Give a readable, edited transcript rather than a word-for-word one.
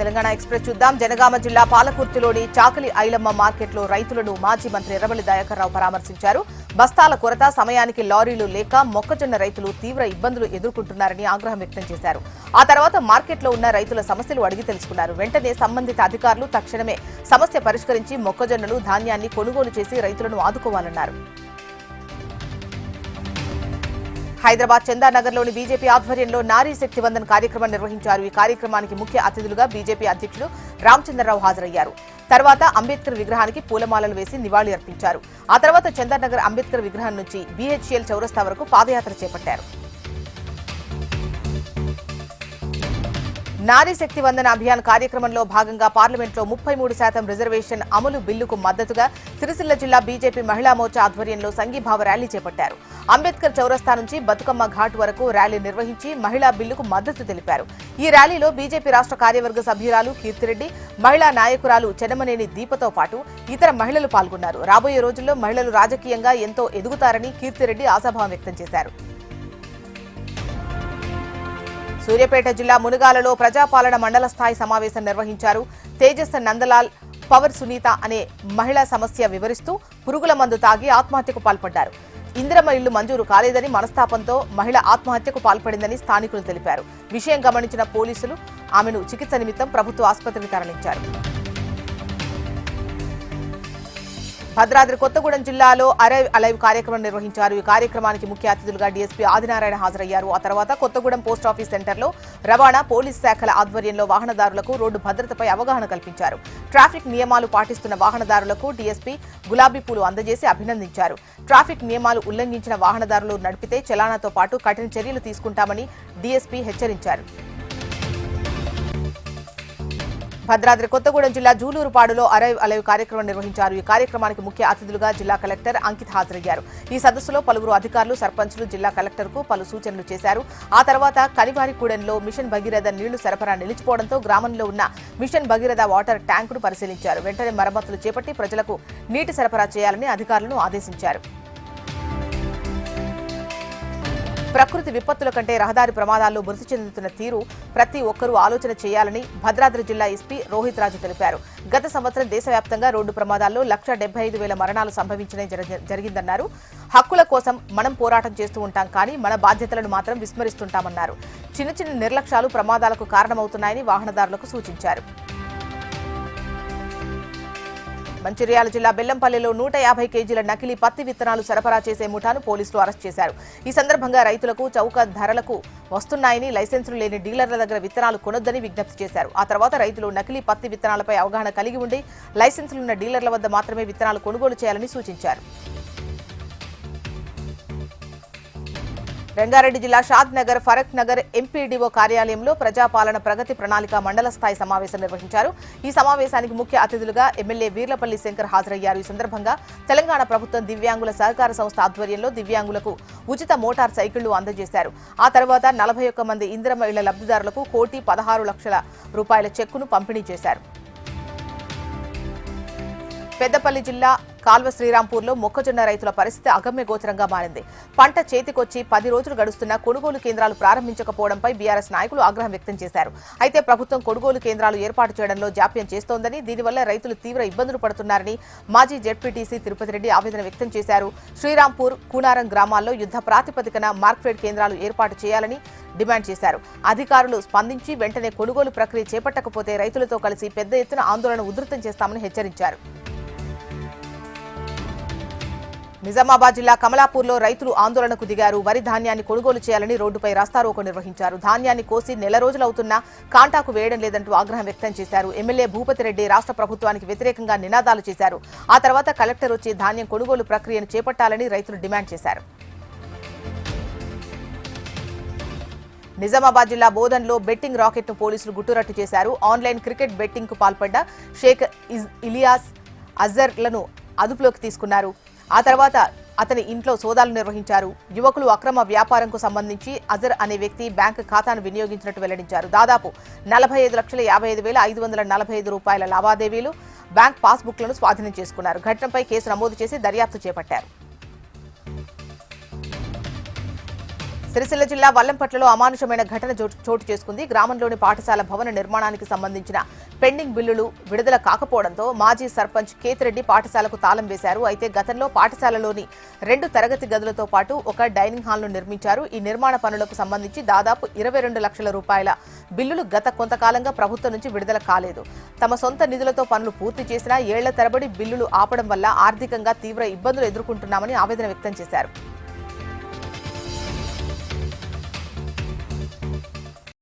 Telangana express చూద్దాం. జనగామ జిల్లా పాలకుర్తిలోని చాకలి ఐలమ్మ మార్కెట్లో రైతులను మాజీ మంత్రి ఎర్రబెల్లి దయాకర్ రావు పరామర్శించారు. బస్తాల కొరత, సమయానికి లారీలు లేక మొక్కజొన్న రైతులు తీవ్ర ఇబ్బందులు ఎదుర్కొంటున్నారని ఆగ్రహం వ్యక్తం చేశారు. ఆ తర్వాత మార్కెట్లో ఉన్న రైతుల సమస్యలు అడిగి తెలుసుకున్నారు. వెంటనే సంబంధిత అధికారులు తక్షణమే సమస్య పరిష్కరించి మొక్కజొన్నలు, ధాన్యాన్ని కొనుగోలు చేసి రైతులను ఆదుకోవాలన్నారు. హైదరాబాద్ చందానగర్లోని బీజేపీ ఆధ్వర్యంలో నారీ శక్తి వందన్ కార్యక్రమం నిర్వహించారు. ఈ కార్యక్రమానికి ముఖ్య అతిథులుగా బీజేపీ అధ్యక్షులు రామచంద్రరావు హాజరయ్యారు. తర్వాత అంబేద్కర్ విగ్రహానికి పూలమాలలు వేసి నివాళి అర్పించారు. ఆ తర్వాత చందానగర్ అంబేద్కర్ విగ్రహం నుంచి బీహెచ్ఎల్ చౌరస్తా వరకు పాదయాత్ర చేపట్టారు. నారీ శక్తి వందన అభియాన్ కార్యక్రమంలో భాగంగా పార్లమెంట్లో 33% రిజర్వేషన్ అమలు బిల్లుకు మద్దతుగా సిరిసిల్ల జిల్లా బీజేపీ మహిళా మోర్చా ఆధ్వర్యంలో సంఘీభావ ర్యాలీ చేపట్టారు. అంబేద్కర్ చౌరస్తా నుంచి బతుకమ్మ ఘాట్ వరకు ర్యాలీ నిర్వహించి మహిళా బిల్లుకు మద్దతు తెలిపారు. ఈ ర్యాలీలో బీజేపీ రాష్ట్ర కార్యవర్గ సభ్యురాలు కీర్తిరెడ్డి, మహిళా నాయకురాలు చెన్నమనేని దీపతో పాటు ఇతర మహిళలు పాల్గొన్నారు. రాబోయే రోజుల్లో మహిళలు రాజకీయంగా ఎంతో ఎదుగుతారని కీర్తిరెడ్డి ఆశాభావం వ్యక్తం చేశారు. సూర్యాపేట జిల్లా మునుగాలలో ప్రజాపాలన మండల స్థాయి సమావేశం నిర్వహించారు. తేజస్ నందలాల్ పవర్ సునీత అనే మహిళా సమస్య వివరిస్తూ పురుగుల మందు తాగి ఆత్మహత్యకు పాల్పడ్డారు. ఇందిరమ్మ ఇల్లు మంజూరు కాలేదని మనస్తాపంతో మహిళ ఆత్మహత్యకు పాల్పడిందని స్థానికులు తెలిపారు. విషయం గమనించిన పోలీసులు ఆమెను చికిత్స నిమిత్తం ప్రభుత్వ ఆసుపత్రికి తరలించారు. భద్రాద్రి కొత్తగూడెం జిల్లాలో అరైవ్ అలైవ్ కార్యక్రమం నిర్వహించారు. ఈ కార్యక్రమానికి ముఖ్య అతిథులుగా డీఎస్పీ ఆదినారాయణ హాజరయ్యారు. ఆ తర్వాత కొత్తగూడెం పోస్టాఫీస్ సెంటర్లో రవాణా, పోలీస్ శాఖల ఆధ్వర్యంలో వాహనదారులకు రోడ్డు భద్రతపై అవగాహన కల్పించారు. ట్రాఫిక్ నియమాలు పాటిస్తున్న వాహనదారులకు డీఎస్పీ గులాబీ పూలు అందజేసి అభినందించారు. ట్రాఫిక్ నియమాలు ఉల్లంఘించిన వాహనదారులు నడిపితే చలానాతో పాటు కఠిన చర్యలు తీసుకుంటామని డీఎస్పీ హెచ్చరించారు. భద్రాద్రి కొత్తగూడెం జిల్లా జూలూరుపాడులో అరైవ్ అలైవ్ కార్యక్రమం నిర్వహించారు. ఈ కార్యక్రమానికి ముఖ్య అతిథులుగా జిల్లా కలెక్టర్ అంకిత్ హాజరయ్యారు. ఈ సదస్సులో పలువురు అధికారులు, సర్పంచులు జిల్లా కలెక్టర్కు పలు సూచనలు చేశారు. ఆ తర్వాత కలివారిగూడెంలో మిషన్ భగీరథ నీళ్లు సరఫరా నిలిచిపోవడంతో గ్రామంలో ఉన్న మిషన్ భగీరథ వాటర్ ట్యాంకును పరిశీలించారు. వెంటనే మరమ్మతులు చేపట్టి ప్రజలకు నీటి సరఫరా చేయాలని అధికారులను ఆదేశించారు. ప్రకృతి విపత్తుల కంటే రహదారి ప్రమాదాల్లో మృతి చెందుతున్న తీరు ప్రతి ఒక్కరూ ఆలోచన చేయాలని భద్రాద్రి జిల్లా ఎస్పీ రోహిత్ రాజు తెలిపారు. గత సంవత్సరం దేశవ్యాప్తంగా రోడ్డు ప్రమాదాల్లో 1,75,000 మరణాలు సంభవించడం జరిగిందన్నారు. హక్కుల కోసం మనం పోరాటం చేస్తూ ఉంటాం, కానీ మన బాధ్యతలను మాత్రం విస్మరిస్తుంటామన్నారు. చిన్న చిన్న నిర్లక్ష్యాలు ప్రమాదాలకు కారణమవుతున్నాయని వాహనదారులకు సూచించారు. మంచిర్యాల జిల్లా బెల్లంపల్లిలో 150 కేజీల నకిలీ పత్తి విత్తనాలు సరఫరా చేసే ముఠాను పోలీసులు అరెస్ట్ చేశారు. ఈ సందర్భంగా రైతులకు చౌక ధరలకు వస్తున్నాయని, లైసెన్సులు లేని డీలర్ల దగ్గర విత్తనాలు కొనొద్దని విజ్ఞప్తి చేశారు. ఆ తర్వాత రైతులు నకిలీ పత్తి విత్తనాలపై అవగాహన కలిగి ఉండి లైసెన్సులున్న డీలర్ల వద్ద మాత్రమే విత్తనాలు కొనుగోలు చేయాలని సూచించారు. రంగారెడ్డి జిల్లా షాద్ నగర్, ఫరక్ నగర్ ఎంపీడీఓ కార్యాలయంలో ప్రజాపాలన ప్రగతి ప్రణాళిక మండల స్థాయి సమావేశం నిర్వహించారు. ఈ సమావేశానికి ముఖ్య అతిథులుగా ఎమ్మెల్యే వీర్లపల్లి శంకర్ హాజరయ్యారు. ఈ సందర్భంగా తెలంగాణ ప్రభుత్వం దివ్యాంగుల సహకార సంస్థ ఆధ్వర్యంలో దివ్యాంగులకు ఉచిత మోటార్ సైకిళ్లు అందజేశారు. ఆ తర్వాత 41 మంది ఇందిరమ్మ ఇళ్ల లబ్ధిదారులకు 1,16,00,000 చెక్కును పంపిణీ చేశారు. పెద్దపల్లి జిల్లా కాల్వ శ్రీరాంపూర్లో మొక్కజొన్న రైతుల పరిస్థితి అగమ్యగోచరంగా మారింది. పంట చేతికొచ్చి 10 రోజులు గడుస్తున్నా కొనుగోలు కేంద్రాలు ప్రారంభించకపోవడంపై బీఆర్ఎస్ నాయకులు ఆగ్రహం వ్యక్తం చేశారు. అయితే ప్రభుత్వం కొనుగోలు కేంద్రాలు ఏర్పాటు చేయడంలో జాప్యం చేస్తోందని, దీనివల్ల రైతులు తీవ్ర ఇబ్బందులు పడుతున్నారని మాజీ జెడ్పీటీసీ తిరుపతి రెడ్డి ఆవేదన వ్యక్తం చేశారు. శ్రీరాంపూర్, కూనారం గ్రామాల్లో యుద్ధ ప్రాతిపదికన మార్కెట్ కేంద్రాలు ఏర్పాటు చేయాలని డిమాండ్ చేశారు. అధికారులు స్పందించి వెంటనే కొనుగోలు ప్రక్రియ చేపట్టకపోతే రైతులతో కలిసి పెద్ద ఎత్తున ఆందోళన ఉధృతం చేస్తామని హెచ్చరించారు. నిజామాబాద్ జిల్లా కమలాపూర్లో రైతులు ఆందోళనకు దిగారు. వరి ధాన్యాన్ని కొనుగోలు చేయాలని రోడ్డుపై రాస్తారోకో నిర్వహించారు. ధాన్యాన్ని కోసి నెల రోజులవుతున్నా కాంటాకు వేయడం లేదంటూ ఆగ్రహం వ్యక్తం చేశారు. ఎమ్మెల్యే భూపతి రెడ్డి రాష్ట్ర ప్రభుత్వానికి వ్యతిరేకంగా నినాదాలు చేశారు. ఆ తర్వాత కలెక్టర్ వచ్చి ధాన్యం కొనుగోలు ప్రక్రియను చేపట్టాలని రైతులు డిమాండ్ చేశారు. నిజామాబాద్ జిల్లా బోధన్లో బెట్టింగ్ రాకెట్ను పోలీసులు గుట్టురట్టు చేశారు. ఆన్లైన్ క్రికెట్ బెట్టింగ్కు పాల్పడ్డ షేక్ ఇలియాస్ అజర్లను అదుపులోకి తీసుకున్నారు. ఆ తర్వాత అతని ఇంట్లో సోదాలు నిర్వహించారు. యువకులు అక్రమ వ్యాపారంకు సంబంధించి అజర్ అనే వ్యక్తి బ్యాంకు ఖాతాను వినియోగించినట్టు వెల్లడించారు. దాదాపు 45,55,545 రూపాయల లావాదేవీలు, బ్యాంక్ పాస్బుక్లను స్వాధీనం చేసుకున్నారు. ఘటనపై కేసు నమోదు చేసి దర్యాప్తు చేపట్టారు. సిరిసిల్ల జిల్లా వల్లంపట్లలో అమానుషమైన ఘటన చోటు చేసుకుంది. గ్రామంలోని పాఠశాల భవన నిర్మాణానికి సంబంధించిన పెండింగ్ బిల్లులు విడుదల కాకపోవడంతో మాజీ సర్పంచ్ కేతిరెడ్డి పాఠశాలకు తాళం వేశారు. అయితే గతంలో పాఠశాలలోని 2 తరగతి గదులతో పాటు ఒక డైనింగ్ హాల్ను నిర్మించారు. ఈ నిర్మాణ పనులకు సంబంధించి దాదాపు 22 లక్షల రూపాయల బిల్లులు గత కొంతకాలంగా ప్రభుత్వం నుంచి విడుదల కాలేదు. తమ సొంత నిధులతో పనులు పూర్తి చేసినా ఏళ్ల తరబడి బిల్లులు ఆపడం వల్ల ఆర్థికంగా తీవ్ర ఇబ్బందులు ఎదుర్కొంటున్నామని ఆవేదన వ్యక్తం చేశారు.